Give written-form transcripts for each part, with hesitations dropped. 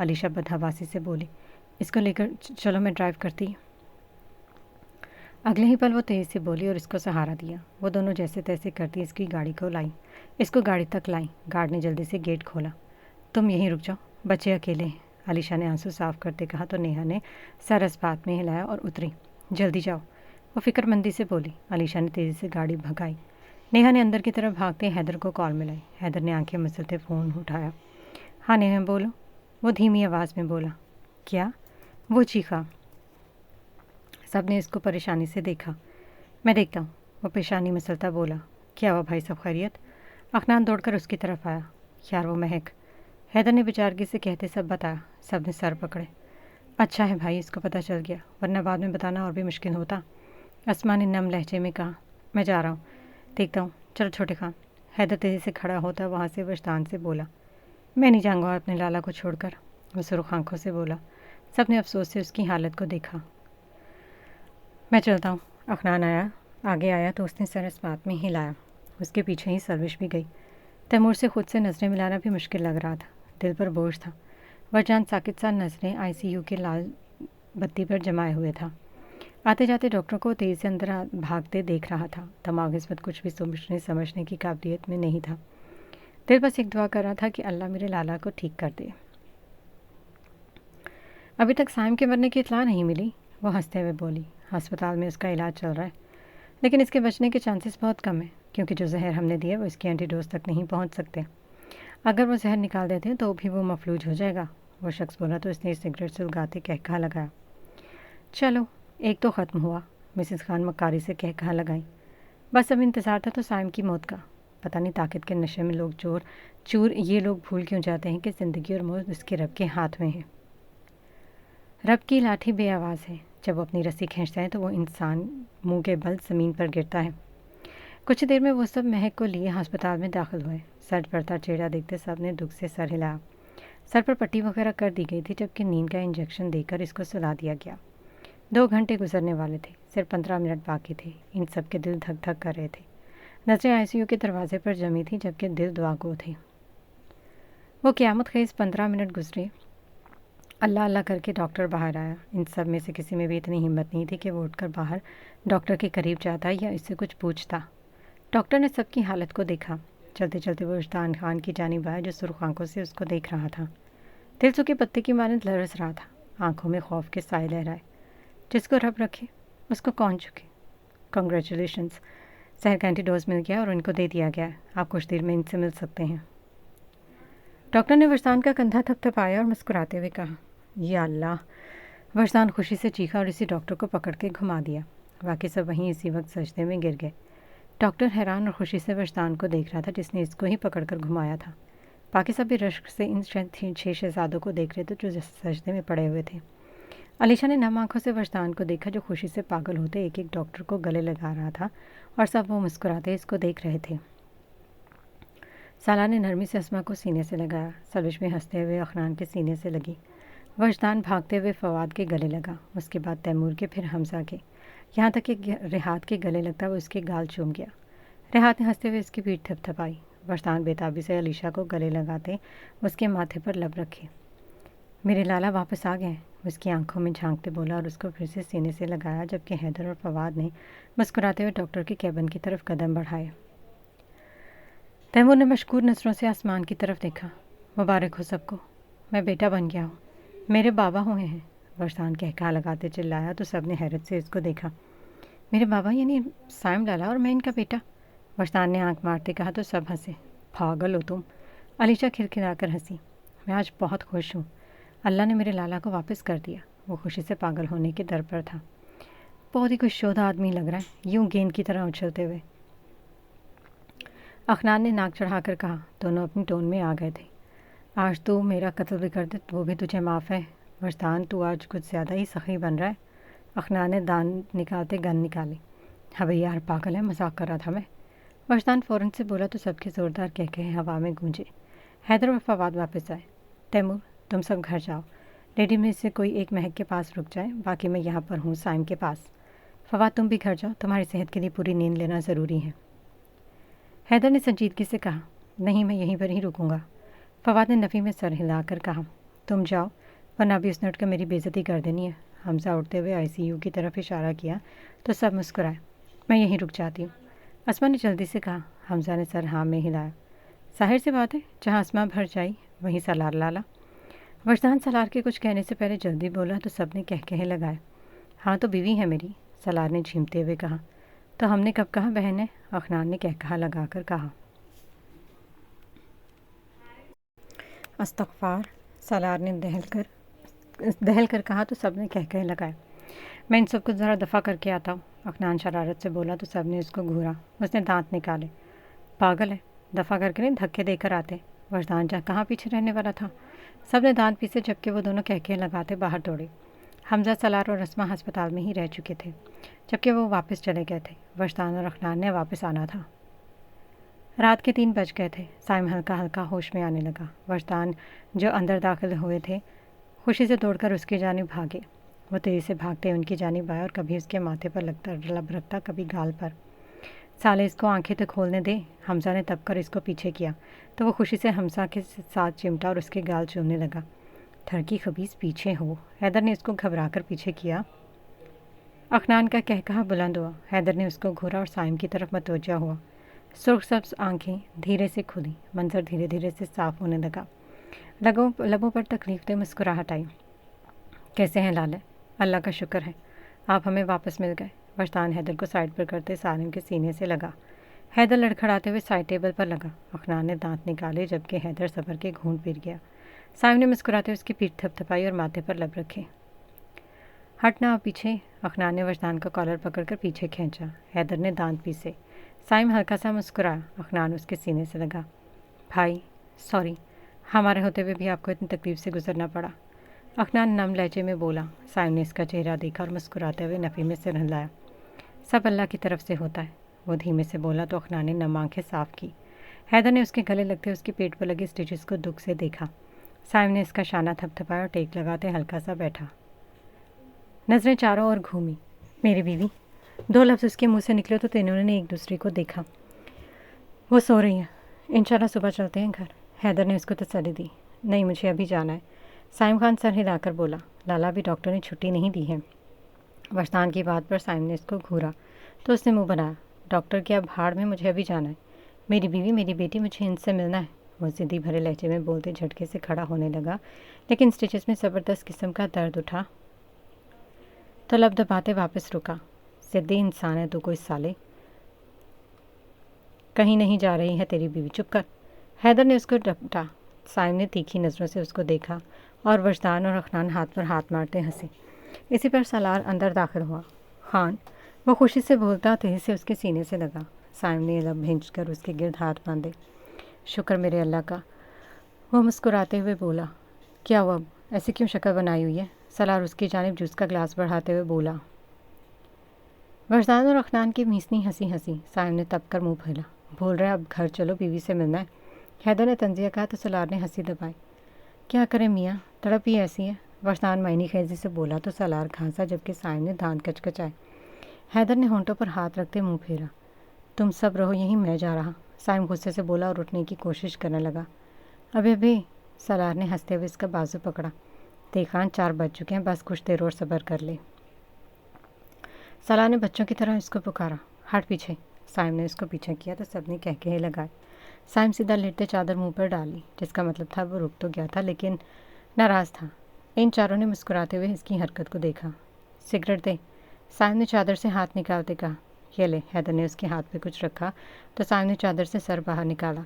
علیشہ بدحواسی سے بولی۔ اس کو لے کر چلو، میں ڈرائیو کرتی۔ اگلے ہی پل وہ تیز سے بولی اور اس کو سہارا دیا۔ وہ دونوں جیسے تیسے کرتی اس کی گاڑی کو لائی، اس کو گاڑی تک لائیں۔ گارڈ نے جلدی سے گیٹ کھولا۔ تم یہیں رک جاؤ، بچے اکیلے ہیں، علیشہ نے آنسو صاف کرتے کہا تو نیہا نے سر اس بات میں ہلایا اور اتری۔ جلدی جاؤ، وہ فکر مندی سے بولی۔ علیشہ نے تیزی سے گاڑی بھگائی۔ نیہا نے اندر کی طرف بھاگتے حیدر کو کال ملائی۔ حیدر نے آنکھیں مسلتے فون اٹھایا۔ ہاں نیہا بولو، وہ دھیمی آواز میں بولا۔ کیا؟ وہ چیخا۔ سب نے اس کو پریشانی سے دیکھا۔ میں دیکھتا ہوں، وہ پیشانی مسلتا بولا۔ کیا ہوا بھائی، سب خیریت؟ عدنان دوڑ کر اس کی طرف آیا۔ یار وہ مہک، حیدر نے بیچارگی سے کہتے سب بتایا۔ سب نے سر پکڑے۔ اچھا ہے بھائی، اس کو پتہ چل گیا، ورنہ بعد میں بتانا اور بھی مشکل ہوتا۔ اسما نے نم لہجے میں کہا۔ میں جا رہا ہوں، دیکھتا ہوں، چلو چھوٹے خان۔ حیدر تیزی سے کھڑا ہوتا وہاں سے وجدان سے بولا۔ میں نہیں جاؤں گا اپنے لالا کو چھوڑ کر، وہ سرخ آنکھوں سے بولا۔ سب نے افسوس سے اس کی حالت کو دیکھا۔ میں چلتا ہوں۔ عدنان آگے آیا تو اس نے سر اس بات میں ہلایا۔ اس کے پیچھے ہی سروش بھی گئی۔ تیمور سے خود سے نظریں ملانا بھی مشکل لگ رہا تھا، دل پر بوجھ تھا۔ وجدان ساکت سا نظریں ICU کے لال بتی پر جمائے ہوئے تھا۔ آتے جاتے ڈاکٹر کو تیز سے اندر بھاگتے دیکھ رہا تھا۔ دماغ اس وقت کچھ بھی سوچنے سمجھنے کی قابلیت میں نہیں تھا۔ دل بس ایک دعا کر رہا تھا کہ اللہ میرے لالا کو ٹھیک کر دے۔ ابھی تک سائم کے مرنے کی اطلاع نہیں ملی، وہ ہنستے ہوئے بولی۔ ہسپتال میں اس کا علاج چل رہا ہے، لیکن اس کے بچنے کے چانسز بہت کم ہیں، کیونکہ جو زہر ہم نے دیا وہ اس کی اینٹی ڈوز تک نہیں پہنچ سکتے۔ اگر وہ زہر نکال دیتے ہیں تو بھی وہ مفلوج ہو جائے گا، وہ شخص بولا تو اس نے سگریٹ سلگاتے کہا لگایا۔ چلو ایک تو ختم ہوا، مسز خان مکاری سے کہا لگائی۔ بس اب انتظار تھا تو سائم کی موت کا۔ پتہ نہیں طاقت کے نشے میں لوگ چور یہ لوگ بھول کیوں جاتے ہیں کہ زندگی اور موت اس کے رب کے ہاتھ میں ہے۔ رب کی لاٹھی بے آواز ہے، جب وہ اپنی رسی کھینچتا ہے تو وہ انسان منہ کے بل زمین پر گرتا ہے۔ کچھ دیر میں وہ سب مہک کو لیے ہسپتال میں داخل ہوئے۔ سر پڑتا چہرہ دیکھتے سب نے دکھ سے سر ہلایا۔ سر پر پٹی وغیرہ کر دی گئی تھی، جبکہ نیند کا انجیکشن دے کر اس کو سلا دیا گیا۔ 2 گھنٹے گزرنے والے تھے، صرف 15 منٹ باقی تھے۔ ان سب کے دل دھک دھک کر رہے تھے۔ نظریں ICU کے دروازے پر جمی تھیں، جبکہ دل دعا گو تھے۔ وہ قیامت خیز 15 منٹ گزرے۔ اللہ اللہ کر کے ڈاکٹر باہر آیا۔ ان سب میں سے کسی میں بھی اتنی ہمت نہیں تھی کہ وہ اٹھ کر باہر ڈاکٹر کے قریب جاتا یا اس سے کچھ پوچھتا۔ ڈاکٹر نے سب کی حالت کو دیکھا۔ چلتے چلتے وہ وجدان خان کی جانب آیا جو سرخ آنکھوں سے اس کو دیکھ رہا تھا۔ دل سوکھے پتے کی مانند لرز رہا تھا، آنکھوں میں خوف کے سائے لہرائے۔ جس کو رب رکھے اس کو کون چکے۔ کنگریچولیشنز، زہر کا اینٹی ڈوز مل گیا اور ان کو دے دیا گیا ہے، آپ کچھ دیر میں ان سے مل سکتے ہیں۔ ڈاکٹر نے وجدان کا کندھا تھپ تھپایا اور مسکراتے ہوئے کہا، یا اللہ۔ وجدان خوشی سے چیخا اور اسی ڈاکٹر کو پکڑ کے گھما دیا۔ باقی سب وہیں اسی وقت سجدے میں گر گئے۔ ڈاکٹر حیران اور خوشی سے وجدان کو دیکھ رہا تھا جس نے اس کو ہی پکڑ کر گھمایا تھا۔ باقی سب بھی رشک سے ان 6 شہزادوں کو دیکھ رہے تھے جو سجدے میں پڑے ہوئے تھے۔ علیشہ نے نم آنکھوں سے وجدان کو دیکھا جو خوشی سے پاگل ہوتے ایک ایک ڈاکٹر کو گلے لگا رہا تھا، اور سب وہ مسکراتے اس کو دیکھ رہے تھے۔ سالہ نے نرمی سے اسما کو سینے سے لگایا۔ سروش بھی ہنستے ہوئے عدنان کے سینے سے لگی۔ وجدان بھاگتے ہوئے فواد کے گلے لگا، اس کے بعد تیمور کے، پھر حمزہ کے، یہاں تک کہ رحات کے گلے لگتا وہ اس کے گال چوم گیا۔ رحات نے ہنستے ہوئے اس کی پیٹھ تھپ تھپائی۔ وجدان بےتابی سے علیشہ کو گلے لگاتے اس کے ماتھے پر لب رکھے۔ میرے لالا واپس آ گئے، اس کی آنکھوں میں جھانکتے بولا اور اس کو پھر سے سینے سے لگایا، جبکہ حیدر اور فواد نے مسکراتے ہوئے ڈاکٹر کے کیبن کی طرف قدم بڑھائے۔ تیمور نے مشکور نظروں سے آسمان کی طرف دیکھا۔ مبارک ہو سب کو، میں بیٹا بن گیا ہوں، میرے بابا ہوئے ہیں، وجدان کہا لگاتے چلایا تو سب نے حیرت سے اس کو دیکھا۔ میرے بابا یعنی سائم لالا اور میں ان کا بیٹا، وجدان نے آنکھ مارتے کہا تو سب ہنسے۔ پاگل ہو تم، علیشہ کھلکھلا کر ہنسی۔ میں آج بہت خوش ہوں، اللہ نے میرے لالا کو واپس کر دیا۔ وہ خوشی سے پاگل ہونے کے در پر تھا۔ بہت ہی کچھ شودہ آدمی لگ رہا ہے، یوں گیند کی طرح اچھلتے ہوئے۔ عدنان نے ناک چڑھا کر کہا۔ دونوں اپنی ٹون میں آ گئے تھے۔ آج تو میرا قتل بھی کر دے تو وہ بھی تجھے معاف ہے۔ وجدان تو آج کچھ زیادہ ہی سخی بن رہا ہے۔ عدنان نے دان نکالتے گن نکالی۔ ابے یار پاگل ہے، مذاق کر رہا تھا میں، وجدان فوراً سے بولا تو سب کے زوردار کہے ہوا میں گونجے۔ حیدر و فواد واپس آئے۔ تیمور تم سب گھر جاؤ، لیڈی میں سے کوئی ایک مہک کے پاس رک جائے، باقی میں یہاں پر ہوں سائم کے پاس۔ فواد تم بھی گھر جاؤ، تمہاری صحت کے لیے پوری نیند لینا ضروری ہے۔ حیدر نے سنجیدگی سے کہا، نہیں میں یہیں پر ہی رکوں گا۔ فواد نے نفی میں سر ہلا کر کہا، تم جاؤ ورنہ ابھی اس نے اٹھ کر میری بےعزتی کر دینی ہے۔ حمزہ اٹھتے ہوئے ICU کی طرف اشارہ کیا تو سب مسکرائے۔ میں یہیں رک جاتی ہوں، اسما نے جلدی سے کہا۔ حمزہ نے سر ہاں میں ہلایا۔ ظاہر سی بات ہے، جہاں اسما بھر جائی وہیں سالار لالا۔ وجدان سالار کے کچھ کہنے سے پہلے جلدی بولا تو سب نے کہے لگائے۔ ہاں تو بیوی ہے میری، سالار نے جھیمتے ہوئے کہا۔ تو ہم نے کب کہا بہن ہے؟ افنان نے کہا لگا کر کہا۔ استغفار، سالار نے دہل کر کہا تو سب نے کہے لگائے۔ میں ان سب کو ذرا دفع کر کے آتا ہوں، افنان شرارت سے بولا تو سب نے اس کو گھورا۔ اس نے دانت نکالے۔ پاگل ہے، دفع کر کے نہیں دھکے دے کر آتے۔ وجدان جہاں کہاں پیچھے رہنے والا تھا۔ سب نے دانت پیسے جبکہ وہ دونوں کہے لگاتے باہر دوڑے۔ حمزہ، سالار اور اسما ہسپتال میں ہی رہ چکے تھے جبکہ وہ واپس چلے گئے تھے۔ وجدان اور افنان نے واپس آنا تھا۔ رات کے 3 بج گئے تھے۔ سائم ہلکا ہلکا ہوش میں آنے لگا۔ وجدان جو اندر داخل ہوئے تھے خوشی سے دوڑ کر اس کی جانب بھاگے۔ وہ تیزی سے بھاگتے ان کی جانب آئے اور کبھی اس کے ماتھے پر لب رکھتا کبھی گال پر۔ سالے اس کو آنکھیں تو کھولنے دے، حمزہ نے تب کر اس کو پیچھے کیا تو وہ خوشی سے حمزہ کے ساتھ چمٹا اور اس کے گال چومنے لگا۔ تھڑکی خبیث پیچھے ہو، حیدر نے اس کو گھبرا کر پیچھے کیا۔ افنان کا کہا بلند ہوا۔ حیدر نے اس کو گھورا اور سائم کی طرف متوجہ ہوا۔ سرخ سبز آنکھیں دھیرے سے کھلی، منظر دھیرے دھیرے سے صاف ہونے لگا۔ لبوں پر تکلیف دہ مسکراہٹ آئی۔ کیسے ہیں لالے؟ اللہ کا شکر ہے، آپ ہمیں واپس مل گئے۔ وجدان حیدر کو سائڈ پر کرتے سالم کے سینے سے لگا۔ حیدر لڑکھڑاتے ہوئے سائڈ ٹیبل پر لگا۔ افنان نے دانت نکالے جبکہ حیدر صبر کے گھونٹ پیر گیا۔ سائم نے مسکراتے ہوئے اس کی پیٹھ تھپتھپائی اور ماتھے پر لب رکھے۔ ہٹنا پیچھے، افنان نے وجدان کا کالر پکڑ کر پیچھے کھینچا۔ حیدر نے دانت پیسے۔ سائم ہلکا سا مسکرایا۔ افنان اس کے سینے سے لگا۔ بھائی سوری، ہمارے ہوتے ہوئے بھی آپ کو اتنی تکلیف سے گزرنا پڑا، افنان نم لہجے میں بولا۔ سائم نے اس کا چہرہ دیکھا اور مسکراتے ہوئے نفی میں سر ہلایا۔ سب اللہ کی طرف سے ہوتا ہے، وہ دھیمے سے بولا تو افنان نے نم آنکھیں صاف کی۔ حیدر نے اس کے گلے لگتے اس کے پیٹ پر لگے اسٹیچز کو دکھ سے دیکھا۔ سائم نے اس کا شانہ تھپتھپایا اور ٹیک لگاتے ہلکا سا بیٹھا۔ نظریں چاروں اور گھومی۔ میری بیوی، 2 لفظ اس کے منہ سے نکلے تو تینوں نے ایک دوسرے کو دیکھا۔ وہ سو رہی ہیں، انشاءاللہ صبح چلتے ہیں گھر، حیدر نے اس کو تسلی دی۔ نہیں، مجھے ابھی جانا ہے، سائم خان سر ہلا کر بولا۔ لالا بھی ڈاکٹر نے چھٹی نہیں دی ہے۔ وجدان کی بات پر سائم نے اس کو گھورا تو اس نے منہ بنایا۔ ڈاکٹر کے اب بھاڑ میں، مجھے ابھی جانا ہے، میری بیوی میری بیٹی، مجھے ان سے ملنا ہے۔ وہ ضدی بھرے لہجے میں بولتے جھٹکے سے کھڑا ہونے لگا، لیکن اسٹیچز میں زبردست قسم کا درد اٹھا تو لب دباتے واپس رکا۔ ضدی انسان ہے تو کوئی سالے، کہیں نہیں جا رہی ہے تیری بیوی، چپ کر۔ حیدر نے اس کو ڈپٹا۔ سائم نے تیکھی نظروں سے اس کو دیکھا اور وجدان اور افنان ہاتھ پر ہاتھ مارتے ہنسے۔ اسی پر سالار اندر داخل ہوا۔ خان، وہ خوشی سے بولتا تیزی سے اس کے سینے سے لگا۔ سائم نے لب بھینچ کر اس کے گرد ہاتھ باندھے۔ شکر میرے اللہ کا، وہ مسکراتے ہوئے بولا۔ کیا ہوا اب، ایسی کیوں شکل بنائی ہوئی ہے؟ سالار اس کی جانب جوس کا گلاس بڑھاتے ہوئے بولا۔ وجدان اور افنان کی میسنی ہنسی۔ سائم نے تب کر منہ پھیلا۔ بول رہے اب گھر چلو، بیوی سے ملنا ہے۔ حیدر نے تنزیہ کہا تو سالار نے ہنسی دبائی۔ کیا کریں میاں، تڑپ ہی ایسی ہے، وجدان معنی خیزی سے بولا تو سالار کھانسا جبکہ سائم نے دانت کچکچائے۔ حیدر نے ہونٹوں پر ہاتھ رکھتے منہ پھیرا۔ تم سب رہو یہیں، میں جا رہا، سائم غصے سے بولا اور اٹھنے کی کوشش کرنے لگا۔ ابھی سالار نے ہنستے ہوئے اس کا بازو پکڑا۔ دیکھان 4 بج چکے ہیں، بس کچھ دیر اور صبر کر لے۔ سالار نے بچوں کی طرح اس کو پکارا۔ ہٹ پیچھے۔ سائم نے اس کو پیچھے کیا تو سب نے کہے لگائے۔ سائم سیدھا لیٹتے چادر منہ پر ڈال لی، جس کا مطلب تھا وہ رک تو گیا تھا لیکن ناراض تھا۔ ان چاروں نے مسکراتے ہوئے اس کی حرکت کو دیکھا۔ سگریٹ دے، سائم نے چادر سے ہاتھ نکالتے کہا۔ یہ لے، حیدر نے اس کے ہاتھ پہ کچھ رکھا تو سائم نے چادر سے سر باہر نکالا۔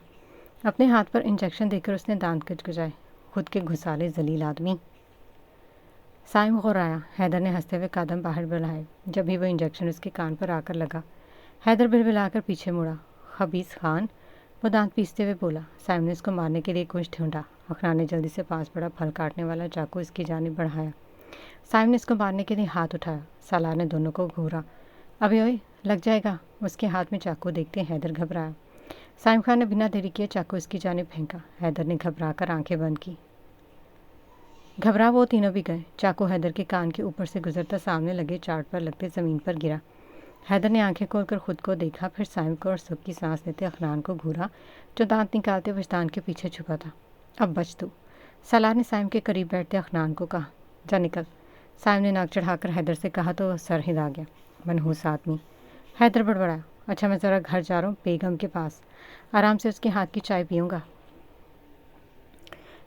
اپنے ہاتھ پر انجیکشن دے کر اس نے دانت کچکچائے۔ خود کے گھسالے ذلیل آدمی، سائم غورایا۔ حیدر نے ہنستے ہوئے قدم باہر بڑھائے جب ہی وہ انجیکشن اس کے کان پر آ کر لگا۔ حیدر بلبلا کر پیچھے مڑا۔ خبیث خان، وہ دانت پیستے ہوئے بولا۔ سائم نے اس کو مارنے کے لیے کچھ ڈھونڈا۔ افنان نے جلدی سے پاس پڑا پھل کاٹنے والا چاقو اس کی جانب بڑھایا۔ سائم نے اس کو مارنے کے لیے ہاتھ اٹھایا۔ سالار نے دونوں کو گھورا۔ ابھی اوئے، لگ جائے گا۔ اس کے ہاتھ میں چاقو دیکھتے حیدر گھبرایا۔ سائم خان نے بنا دیری کیے چاقو اس کی جانب پھینکا۔ حیدر نے گھبرا کر آنکھیں بند کی۔ گھبرا وہ تینوں بھی گئے۔ چاقو حیدر کے کان کے اوپر سے گزرتا سامنے لگے چارٹ پر لگتے زمین پر گرا۔ حیدر نے آنکھیں کھول کر خود کو دیکھا، پھر سائم کو اور سکھ کی سانس لیتے افنان کو گھورا جو دانت نکالتے وجدان کے پیچھے چھپا تھا۔ اب بچ تو، سالار نے سائم کے قریب بیٹھتے اخنان کو کہا، جا نکل۔ سائم نے ناک چڑھا کر حیدر سے کہا تو وہ سر ہلا گیا۔ منحوس آدمی۔ حیدر بڑبڑایا، اچھا میں ذرا گھر جا رہا ہوں بیگم کے پاس، آرام سے اس کے ہاتھ کی چائے پیوں گا۔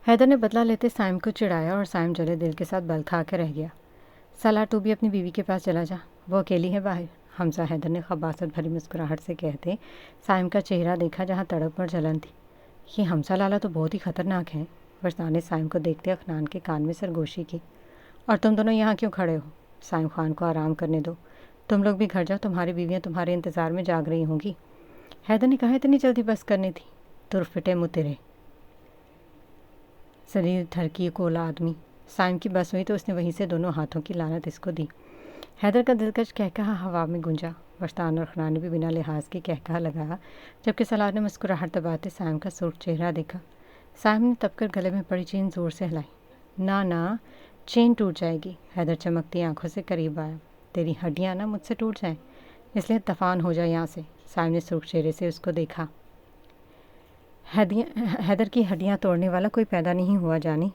حیدر نے بدلہ لیتے سائم کو چڑھایا اور سائم جلے دل کے ساتھ بل کھا کے رہ گیا۔ سالار تو بھی اپنی بیوی کے پاس چلا جا، وہ اکیلی ہے باہر۔ حمزہ حیدر نے خباثت بھری مسکراہٹ سے کہتے سائم کا چہرہ دیکھا جہاں تڑپ اور جلن تھی۔ یہ حمزہ لالا تو بہت ہی خطرناک ہے۔ وجدان نے سائم کو دیکھتے اخنان کے کان میں سرگوشی کی۔ اور تم دونوں یہاں کیوں کھڑے ہو؟ سائم خان کو آرام کرنے دو، تم لوگ بھی گھر جاؤ، تمہاری بیویاں تمہارے انتظار میں جاگ رہی ہوں گی۔ حیدر نے کہا، اتنی جلدی بس کرنی تھی؟ تر فٹے منہ تیرے شدید دھڑکی کولا آدمی۔ سائم کی بس ہوئی تو اس نے وہیں سے دونوں ہاتھوں کی لعنت اس کو دی۔ حیدر کا دلکش کہکہا ہوا میں گونجا۔ وجدان اور اخنان نے بھی بنا لحاظ کے کہکہا لگایا، جبکہ سالار نے مسکراہٹ دباتے سائم کا سرخ چہرہ دیکھا۔ سائم نے تپ کر گلے میں پڑی چین زور سے ہلائی۔ نہ چین ٹوٹ جائے گی۔ حیدر چمکتی آنکھوں سے قریب آیا۔ تیری ہڈیاں نہ مجھ سے ٹوٹ جائیں، اس لیے دفان ہو جائے یہاں سے۔ سائم نے سرخ چہرے سے اس کو دیکھا۔ حیدر کی ہڈیاں توڑنے والا کوئی پیدا نہیں ہوا جانی،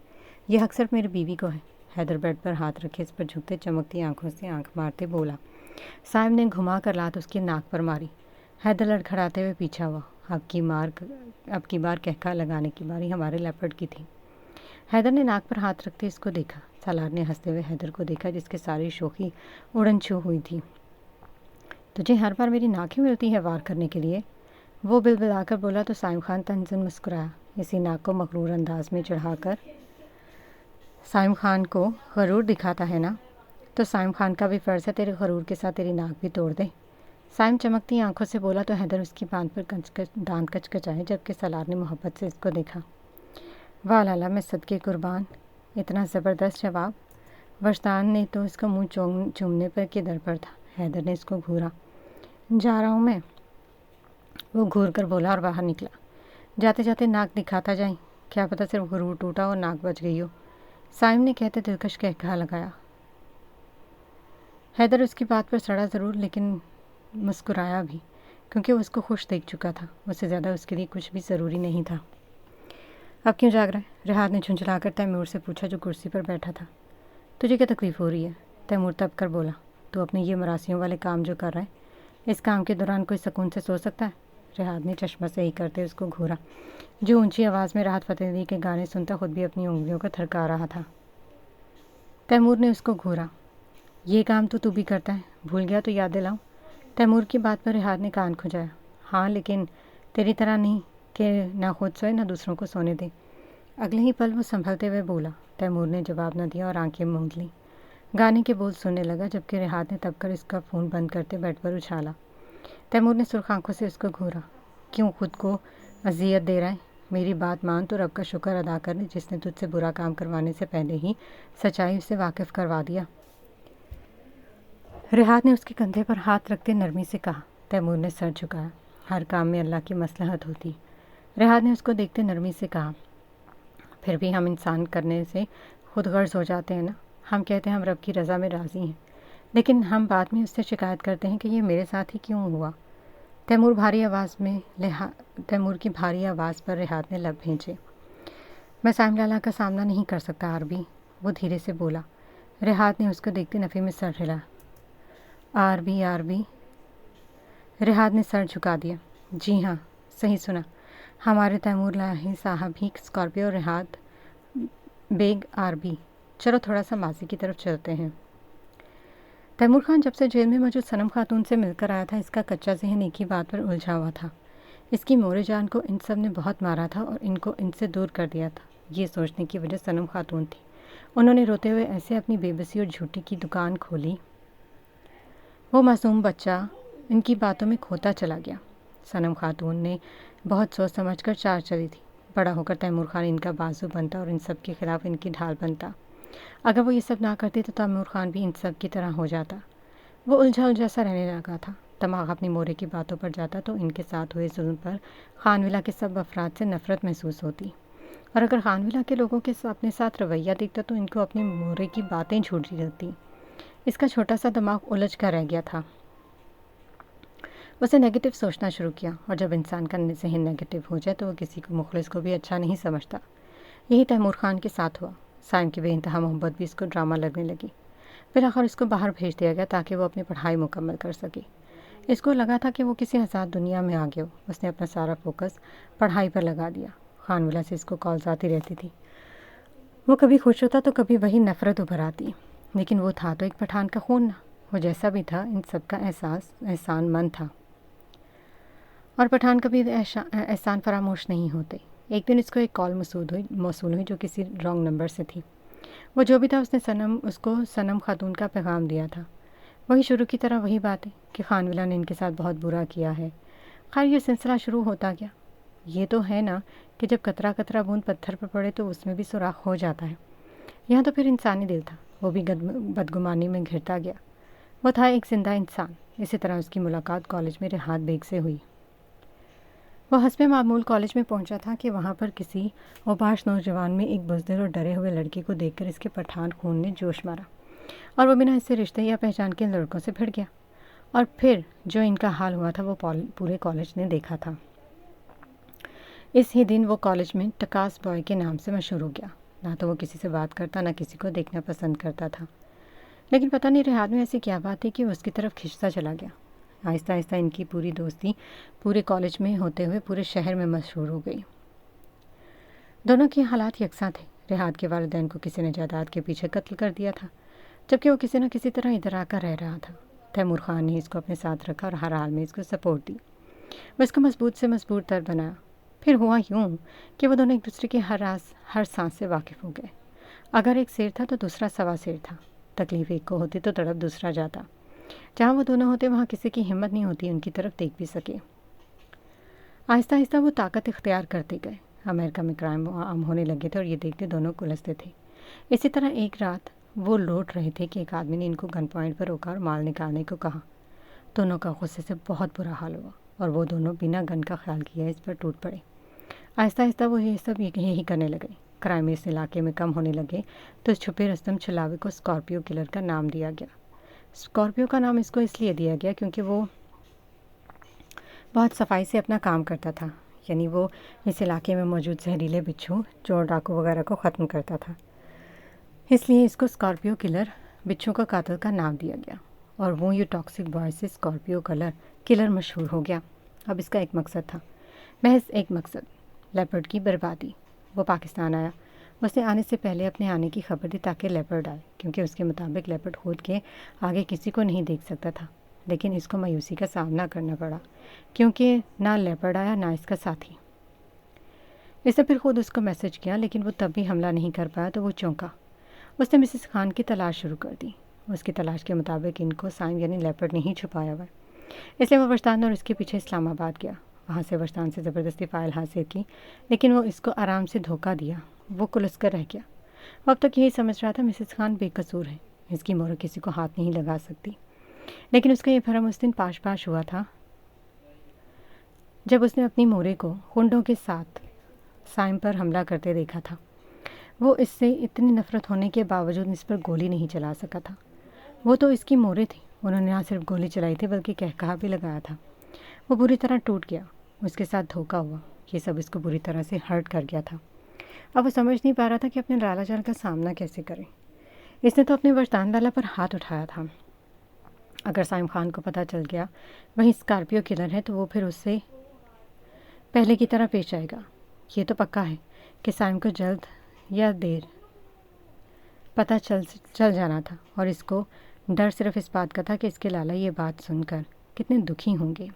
یہ حق صرف میری بیوی کو ہے۔ حیدر بیڈ پر ہاتھ رکھے اس پر جھکتے چمکتی آنکھوں سے آنکھ مارتے بولا۔ سائم نے گھما کر لات اس کی ناک پر ماری۔ حیدر لڑکھڑاتے ہوئے پیچھا ہوا۔ اب کی بار کہکہا لگانے کی باری ہمارے لیپرڈ کی تھی۔ حیدر نے ناک پر ہاتھ رکھتے اس کو دیکھا۔ سالار نے ہنستے ہوئے حیدر کو دیکھا جس کے ساری شوخی اڑن چھو ہوئی تھی۔ تجھے ہر بار میری ناک ہی ملتی ہے وار کرنے کے لیے؟ وہ بلبلا کر بولا تو سائم خان تنزن مسکرایا۔ اسی ناک کو مغرور انداز میں چڑھا کر سائم خان کو غرور دکھاتا ہے نا، تو سائم خان کا بھی فرض ہے تیرے غرور کے ساتھ تیری ناک بھی توڑ دے۔ سائم چمکتی آنکھوں سے بولا تو حیدر اس کی باندھ پر دانت کچکچائے، جبکہ سالار نے محبت سے اس کو دیکھا۔ واہ لالا میں صدقے قربان، اتنا زبردست جواب۔ وجدان نے تو اس کا منہ چومنے پر کے در پر تھا۔ حیدر نے اس کو گھورا۔ جا رہا ہوں میں، وہ گھور کر بولا اور باہر نکلا۔ جاتے جاتے ناک دکھاتا جائیں، کیا پتہ صرف غرور ٹوٹا اور ناک بچ گئی ہو، سائم نے کہتے دلکش کہکہا لگایا۔ حیدر اس کی بات پر سڑا ضرور لیکن مسکرایا بھی، کیونکہ وہ اس کو خوش دیکھ چکا تھا۔ اس سے زیادہ اس کے لیے کچھ بھی ضروری نہیں تھا۔ اب کیوں جاگ رہا ہے؟ رحاد نے جھنجھلا کر تیمور سے پوچھا جو کرسی پر بیٹھا تھا۔ تجھے کیا تکلیف ہو رہی ہے؟ تیمور تب کر بولا، تو اپنے یہ مراسیوں والے کام جو کر رہا ہے، اس کام کے دوران کوئی سکون سے سو سکتا ہے؟ رحاد نے چشمہ صحیح کرتے اس کو گھورا، جو اونچی آواز میں راحت فتح علی کے گانے سنتا خود بھی اپنی انگلیوں کو تھرکا رہا تھا۔ تیمور نے اس کو گھورا۔ یہ کام تو بھی کرتا ہے، بھول گیا تو یاد دلاؤں؟ تیمور کی بات پر رحاد نے کان کھجایا۔ ہاں لیکن تیری طرح نہیں کہ نہ خود سوئے نہ دوسروں کو سونے دے۔ اگلے ہی پل وہ سنبھلتے ہوئے بولا۔ تیمور نے جواب نہ دیا اور آنکھیں موند لیں۔ گانے کے بول سننے لگا، جبکہ رحاد نے تب کر اس کا فون بند کرتے بیڈ پر اچھالا۔ تیمور نے سرخ آنکھوں سے اس کو گھورا۔ کیوں خود کو اذیت دے رہا ہے؟ میری بات مان تو رب کا شکر ادا کر جس نے تجھ سے برا کام کروانے سے پہلے ہی سچائی سے واقف کروا دیا۔ رحاد نے اس کے کندھے پر ہاتھ رکھتے نرمی سے کہا۔ تیمور نے سر جھکایا۔ ہر کام میں اللہ کی مصلحت ہوتی۔ رحاد نے اس کو دیکھتے نرمی سے کہا۔ پھر بھی ہم انسان کرنے سے خود غرض ہو جاتے ہیں نا، ہم کہتے ہیں ہم رب کی رضا میں راضی ہیں، لیکن ہم بعد میں اس سے شکایت کرتے ہیں کہ یہ میرے ساتھ ہی کیوں ہوا۔ تیمور کی بھاری آواز پر رحاد نے لب بھینچے۔ میں سائم لالا کا سامنا نہیں کر سکتا عربی، وہ دھیرے سے بولا۔ رحاد نے اس کو دیکھتے نفی میں سر ہلا۔ عربی؟ رحاد نے سر جھکا دیا۔ جی ہاں، صحیح سنا، ہمارے تیمور لاہی صاحب ہی اسکارپیو رحاد بیگ عربی۔ چلو تھوڑا سا ماضی کی طرف چلتے ہیں۔ تیمور خان جب سے جیل میں موجود صنم خاتون سے مل کر آیا تھا، اس کا کچا ذہن ایک ہی بات پر الجھا ہوا تھا۔ اس کی مورے جان کو ان سب نے بہت مارا تھا اور ان کو ان سے دور کر دیا تھا۔ یہ سوچنے کی وجہ صنم خاتون تھی۔ انہوں نے روتے ہوئے ایسے اپنی بے بسی اور جھوٹی کی دکان کھولی۔ وہ معصوم بچہ ان کی باتوں میں کھوتا چلا گیا۔ صنم خاتون نے بہت سوچ سمجھ کر چال چلی تھی۔ بڑا ہو کر تیمور خان ان کا بازو بنتا اور ان سب کے خلاف ان کی ڈھال بنتا۔ اگر وہ یہ سب نہ کرتے تو تیمور خان بھی ان سب کی طرح ہو جاتا۔ وہ الجھا سا رہنے لگا تھا۔ دماغ اپنی مورے کی باتوں پر جاتا تو ان کے ساتھ ہوئے ظلم پر خانولہ کے سب افراد سے نفرت محسوس ہوتی، اور اگر خانولہ کے لوگوں کے اپنے ساتھ رویہ دیکھتا تو ان کو اپنی مورے کی باتیں جھوٹی لگتی۔ اس کا چھوٹا سا دماغ الجھ کر رہ گیا تھا۔ اسے نیگیٹو سوچنا شروع کیا، اور جب انسان کا ذہن نیگیٹو ہو جائے تو وہ کسی کو مخلص کو بھی اچھا نہیں سمجھتا۔ یہی تیمور خان کے ساتھ ہوا۔ سائم کی بے انتہا محبت بھی اس کو ڈرامہ لگنے لگی۔ پھر آخر اس کو باہر بھیج دیا گیا تاکہ وہ اپنی پڑھائی مکمل کر سکے۔ اس کو لگا تھا کہ وہ کسی آزاد دنیا میں آ گیا ہو۔ اس نے اپنا سارا فوکس پڑھائی پر لگا دیا۔ خان ولا سے اس کو کالز آتی رہتی تھی۔ وہ کبھی خوش ہوتا تو کبھی وہی نفرت ابھر آتی، لیکن وہ تھا تو ایک پٹھان کا خون نہ۔ وہ جیسا بھی تھا ان سب کا احسان مند تھا، اور پٹھان کبھی احسان فراموش نہیں ہوتے۔ ایک دن اس کو ایک کال موصول ہوئی جو کسی رانگ نمبر سے تھی۔ وہ جو بھی تھا اس کو صنم خاتون کا پیغام دیا تھا۔ وہی شروع کی طرح وہی باتیں کہ خان ولا نے ان کے ساتھ بہت برا کیا ہے۔ خیر یہ سلسلہ شروع ہوتا گیا۔ یہ تو ہے نا کہ جب قطرہ قطرہ بوند پتھر پر پڑے تو اس میں بھی سوراخ ہو جاتا ہے۔ یہاں تو پھر انسانی دل تھا، وہ بھی بدگمانی میں گھرتا گیا۔ وہ تھا ایک زندہ انسان۔ اسی طرح اس کی ملاقات کالج میں رحات بیگ سے ہوئی۔ وہ حسب معمول کالج میں پہنچا تھا کہ وہاں پر کسی اوباش نوجوان میں ایک بزدل اور ڈرے ہوئے لڑکے کو دیکھ کر اس کے پٹھان خون نے جوش مارا، اور وہ بنا اس سے رشتے یا پہچان کے لڑکوں سے بھڑ گیا۔ اور پھر جو ان کا حال ہوا تھا وہ پورے کالج نے دیکھا تھا۔ اس ہی دن وہ کالج میں ٹکاس بوائے کے نام سے مشہور ہو گیا۔ نہ تو وہ کسی سے بات کرتا، نہ کسی کو دیکھنا پسند کرتا تھا، لیکن پتہ نہیں رحات میں ایسی کیا بات تھی کہ وہ اس کی طرف کھنچتا چلا گیا۔ آہستہ آہستہ ان کی پوری دوستی پورے کالج میں ہوتے ہوئے پورے شہر میں مشہور ہو گئی۔ دونوں کے حالات یکساں تھے۔ رحات کے والدین کو کسی نے جائیداد کے پیچھے قتل کر دیا تھا، جبکہ وہ کسی نہ کسی طرح ادھر آ کر رہ رہا تھا۔ تیمور خان نے اس کو اپنے ساتھ رکھا اور ہر حال میں اس کو سپورٹ دی۔ وہ اس کو مضبوط سے مضبوط تر بنایا۔ پھر ہوا یوں کہ وہ دونوں ایک دوسرے کے ہر راز ہر سانس سے واقف ہو گئے۔ اگر ایک سیر تھا تو دوسرا سوا سیر تھا۔ تکلیف ایک کو ہوتی تو تڑپ دوسرا جاتا۔ جہاں وہ دونوں ہوتے وہاں کسی کی ہمت نہیں ہوتی ان کی طرف دیکھ بھی سکے۔ آہستہ آہستہ وہ طاقت اختیار کرتے گئے۔ امریکہ میں کرائم عام ہونے لگے تھے اور یہ دیکھتے دونوں کلستے تھے۔ اسی طرح ایک رات وہ لوٹ رہے تھے کہ ایک آدمی نے ان کو گن پوائنٹ پر روکا اور مال نکالنے کو کہا۔ دونوں کا غصے سے بہت برا حال ہوا اور وہ دونوں بنا گن کا خیال کیے اس پر ٹوٹ پڑے۔ آہستہ آہستہ وہ یہ سب یہی کرنے لگے۔ کرائم اس علاقے میں کم ہونے لگے تو اس چھپے رستم چھلاوے کو اسکارپیو کلر کا نام دیا گیا۔ اسکارپیو کا نام اس کو اس لیے دیا گیا کیونکہ وہ بہت صفائی سے اپنا کام کرتا تھا، یعنی وہ اس علاقے میں موجود زہریلے بچھو چور ڈاکو وغیرہ کو ختم کرتا تھا، اس لیے اس کو اسکارپیو کلر بچھو کا قاتل کا نام دیا گیا، اور وہ یہ ٹاکسک بوائے سے اسکارپیو کلر مشہور ہو گیا۔ اب اس کا ایک مقصد تھا، محض ایک مقصد، لیپرڈ کی بربادی۔ وہ پاکستان آیا۔ اس نے آنے سے پہلے اپنے آنے کی خبر دی تاکہ لیپرڈ آئے، کیونکہ اس کے مطابق لیپرڈ خود کے آگے کسی کو نہیں دیکھ سکتا تھا۔ لیکن اس کو مایوسی کا سامنا کرنا پڑا، کیونکہ نہ لیپرڈ آیا نہ اس کا ساتھی۔ اس نے پھر خود اس کو میسج کیا، لیکن وہ تب بھی حملہ نہیں کر پایا تو وہ چونکا۔ اس نے مسز خان کی تلاش شروع کر دی۔ اس کی تلاش کے مطابق ان کو سائم یعنی لیپرڈ نے ہی چھپایا ہوا، اس لیے وہ وشتان اور اس کے پیچھے اسلام آباد گیا۔ وہاں سے وشتان سے زبردستی فائل حاصل کی، لیکن وہ اس کو آرام سے دھوکہ دیا۔ وہ کلس کر رہ گیا۔ وہ اب تک یہی سمجھ رہا تھا مسز خان بے قصور ہے، اس کی مہر کسی کو ہاتھ نہیں لگا سکتی، لیکن اس کا یہ بھرم اس دن پاش ہوا تھا جب اس نے اپنی مورے کو خنڈوں کے ساتھ سائم پر حملہ کرتے دیکھا تھا۔ وہ اس سے اتنی نفرت ہونے کے باوجود اس پر گولی نہیں چلا سکا تھا۔ وہ تو اس کی مورے تھی، انہوں نے نہ صرف گولی چلائی تھی بلکہ کہا بھی لگایا تھا۔ وہ بری طرح ٹوٹ گیا، اس کے ساتھ دھوکہ ہوا، یہ سب اس کو بری طرح سے ہرٹ کر گیا تھا۔ اب وہ سمجھ نہیں پا رہا تھا کہ اپنے لالا جان کا سامنا کیسے کرے۔ اس نے تو اپنے وجدان والا پر ہاتھ اٹھایا تھا۔ اگر سائم خان کو پتہ چل گیا وہی اسکارپیو کلر ہے تو وہ پھر اس سے پہلے کی طرح پیش آئے گا۔ یہ تو پکا ہے کہ سائم کو جلد یا دیر پتہ چل جانا تھا، اور اس کو ڈر صرف اس بات کا تھا کہ اس کے لالا یہ بات سن کر کتنے دکھی ہوں گے۔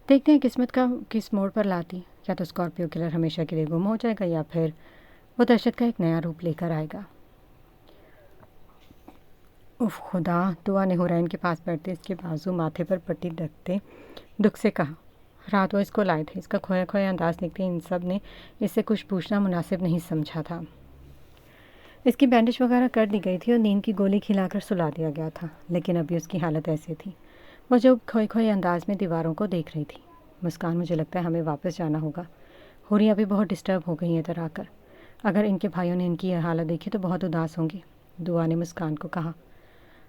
دیکھتے ہیں قسمت کا کس موڑ پر لاتی، یا تو اسکارپیو کلر ہمیشہ کے لیے گم ہو جائے گا یا پھر وہ دہشت کا ایک نیا روپ لے کر آئے گا۔ اف خدا، دعا نے حورین کے پاس بیٹھتے اس کے بازو ماتھے پر پٹی رکھتے دکھ سے کہا۔ رات وہ اس کو لائے تھے، اس کا کھویا کھویا انداز دیکھتے ان سب نے اس سے کچھ پوچھنا مناسب نہیں سمجھا تھا۔ اس کی بینڈیج وغیرہ کر دی گئی تھی اور نیند کی گولی کھلا کر سلا دیا گیا تھا، لیکن ابھی اس کی حالت ایسے تھی۔ وہ جو کھوئے کھوئے انداز میں دیواروں کو دیکھ رہی تھی۔ مسکان، مجھے لگتا ہے ہمیں واپس جانا ہوگا، حوری ابھی بہت ڈسٹرب ہو گئی ہیں ادھر آ کر، اگر ان کے بھائیوں نے ان کی یہ حالت دیکھی تو بہت اداس ہوں گی۔ دعا نے مسکان کو کہا۔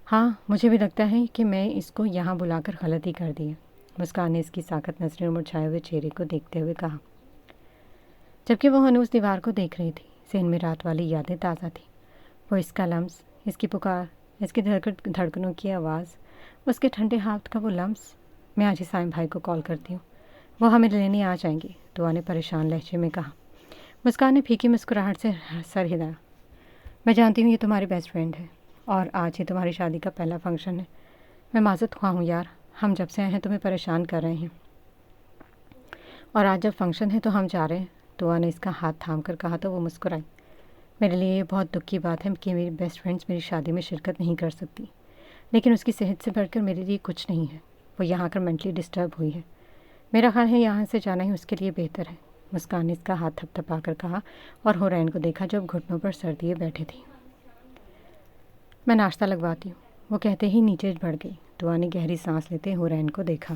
ہاں مجھے بھی لگتا ہے کہ میں اس کو یہاں بلا کر غلطی کر دی ہے، مسکان نے اس کی ساکت نظریں اور مرجھائے ہوئے چہرے کو دیکھتے ہوئے کہا، جبکہ وہ ہنوز دیوار کو دیکھ رہی تھی۔ ذہن میں رات والی یادیں تازہ تھیں۔ وہ اس کا لمس، اس کی پکار، اس کی دھڑکنوں کی آواز، اس کے ٹھنڈے ہاتھ کا وہ لمس۔ میں آج ہی سائم بھائی کو کال کرتی ہوں، وہ ہمیں لینے آ جائیں گے، دعا نے پریشان لہجے میں کہا۔ مسکان نے پھیکی مسکراہٹ سے سر ہلایا۔ میں جانتی ہوں یہ تمہاری بیسٹ فرینڈ ہے اور آج ہی تمہاری شادی کا پہلا فنکشن ہے۔ میں معذرت خواہ ہوں یار، ہم جب سے آئے ہیں تمہیں پریشان کر رہے ہیں، اور آج جب فنکشن ہے تو ہم جا رہے ہیں۔ دعا نے اس کا ہاتھ تھام کر کہا تو وہ مسکرائی۔ میرے لیے یہ بہت دکھ کی بات ہے کہ میری بیسٹ فرینڈس میری شادی میں شرکت نہیں کر سکتی، لیکن اس کی صحت سے بڑھ کر میرے لیے کچھ نہیں ہے۔ وہ یہاں کر مینٹلی ڈسٹرب ہوئی ہے۔ میرا خیال ہے یہاں سے جانا ہی اس کے لیے بہتر ہے۔ مسکان نے اس کا ہاتھ تھپ تھپا کر کہا اور حورین کو دیکھا جو اب گھٹنوں پر سر دیے بیٹھے تھی۔ میں ناشتہ لگواتی ہوں، وہ کہتے ہی نیچے بڑھ گئی۔ دعا نے گہری سانس لیتے حورین کو دیکھا۔